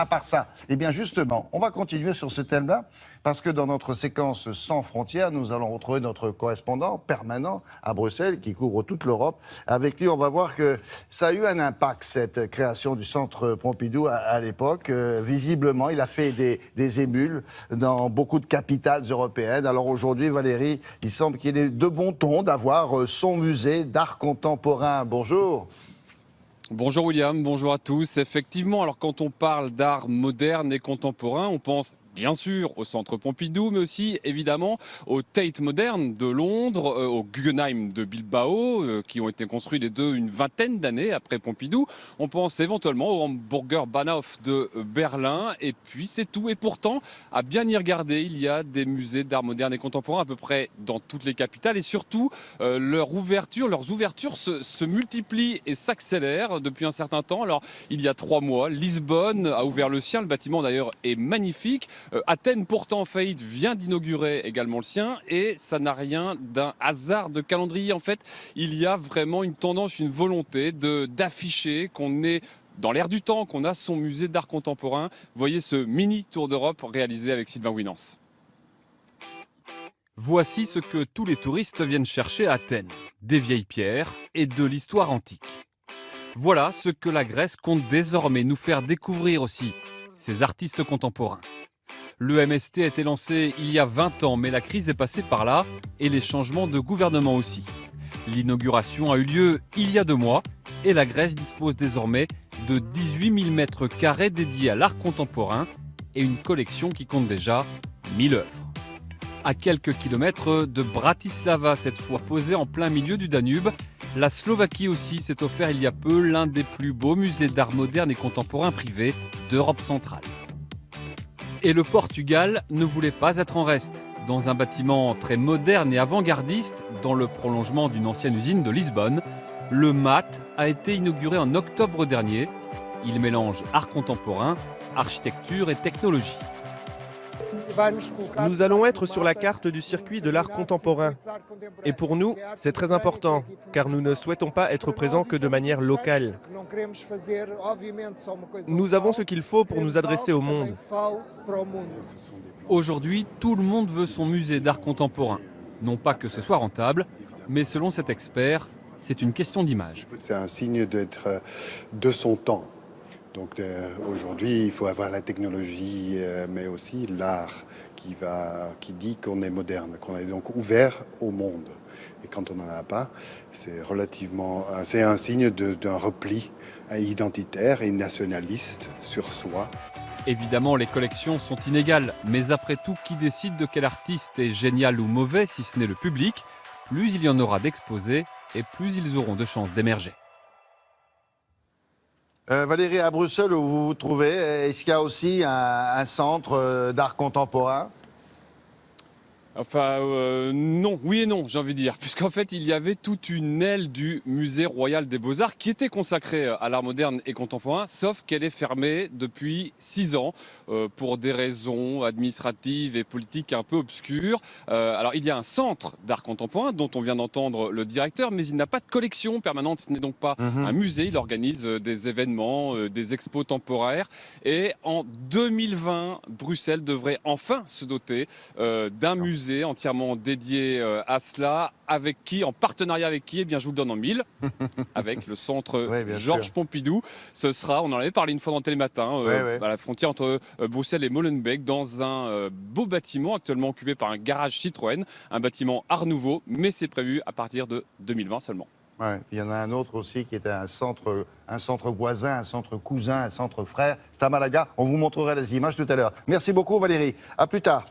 à part ça, eh bien justement, on va continuer sur ce thème-là, parce que dans notre séquence Sans frontières, nous allons retrouver notre correspondant permanent à Bruxelles, qui couvre toute l'Europe. Avec lui, on va voir que ça a eu un impact, cette création du Centre Pompidou à l'époque. Visiblement, il a fait des émules dans beaucoup de capitales européennes. Alors aujourd'hui, Valérie, il semble qu'il est de bon ton d'avoir son musée d'art contemporain. Bonjour. Bonjour William, bonjour à tous. Effectivement, alors quand on parle d'art moderne et contemporain, on pense bien sûr au Centre Pompidou, mais aussi évidemment au Tate Modern de Londres, au Guggenheim de Bilbao, qui ont été construits les deux une vingtaine d'années après Pompidou. On pense éventuellement au Hamburger Bahnhof de Berlin, et puis c'est tout. Et pourtant, à bien y regarder, il y a des musées d'art moderne et contemporain à peu près dans toutes les capitales, et surtout leurs ouvertures se multiplient et s'accélèrent depuis un certain temps. Alors, il y a 3 mois, Lisbonne a ouvert le sien. Le bâtiment d'ailleurs est magnifique. Athènes, pourtant en faillite, vient d'inaugurer également le sien, et ça n'a rien d'un hasard de calendrier. En fait, il y a vraiment une tendance, une volonté d'afficher qu'on est dans l'air du temps, qu'on a son musée d'art contemporain. Voyez ce mini tour d'Europe réalisé avec Sylvain Winans. Voici ce que tous les touristes viennent chercher à Athènes: des vieilles pierres et de l'histoire antique. Voilà ce que la Grèce compte désormais nous faire découvrir aussi, ses artistes contemporains. Le MST a été lancé il y a 20 ans, mais la crise est passée par là, et les changements de gouvernement aussi. L'inauguration a eu lieu il y a 2 mois, et la Grèce dispose désormais de 18 000 mètres carrés dédiés à l'art contemporain, et une collection qui compte déjà 1000 œuvres. À quelques kilomètres de Bratislava, cette fois posée en plein milieu du Danube, la Slovaquie aussi s'est offert il y a peu l'un des plus beaux musées d'art moderne et contemporain privés d'Europe centrale. Et le Portugal ne voulait pas être en reste. Dans un bâtiment très moderne et avant-gardiste, dans le prolongement d'une ancienne usine de Lisbonne, le MAT a été inauguré en octobre dernier. Il mélange art contemporain, architecture et technologie. Nous allons être sur la carte du circuit de l'art contemporain. Et pour nous, c'est très important, car nous ne souhaitons pas être présents que de manière locale. Nous avons ce qu'il faut pour nous adresser au monde. Aujourd'hui, tout le monde veut son musée d'art contemporain. Non pas que ce soit rentable, mais selon cet expert, c'est une question d'image. C'est un signe d'être de son temps. Donc aujourd'hui, il faut avoir la technologie, mais aussi l'art qui dit qu'on est moderne, qu'on est donc ouvert au monde. Et quand on n'en a pas, c'est un signe d'un repli identitaire et nationaliste sur soi. Évidemment, les collections sont inégales, mais après tout, qui décide de quel artiste est génial ou mauvais, si ce n'est le public? Plus il y en aura d'exposés, et plus ils auront de chances d'émerger. Valérie, à Bruxelles, où vous vous trouvez, est-ce qu'il y a aussi un centre d'art contemporain? Enfin, non, oui et non, j'ai envie de dire, puisqu'en fait, il y avait toute une aile du Musée Royal des Beaux-Arts qui était consacrée à l'art moderne et contemporain, sauf qu'elle est fermée depuis 6 ans pour des raisons administratives et politiques un peu obscures. Alors, il y a un centre d'art contemporain dont on vient d'entendre le directeur, mais il n'a pas de collection permanente, ce n'est donc pas un musée. Il organise des événements, des expos temporaires. Et en 2020, Bruxelles devrait enfin se doter d'un musée entièrement dédié à cela, en partenariat avec qui? Eh bien, je vous le donne en 1000, avec le centre Georges Pompidou. Ce sera, on en avait parlé une fois dans Télématin, à la frontière entre Bruxelles et Molenbeek, dans un beau bâtiment actuellement occupé par un garage Citroën, un bâtiment Art Nouveau, mais c'est prévu à partir de 2020 seulement. Ouais. Il y en a un autre aussi qui est un centre voisin, un centre cousin, un centre frère. C'est à Malaga. On vous montrera les images tout à l'heure. Merci beaucoup Valérie. À plus tard.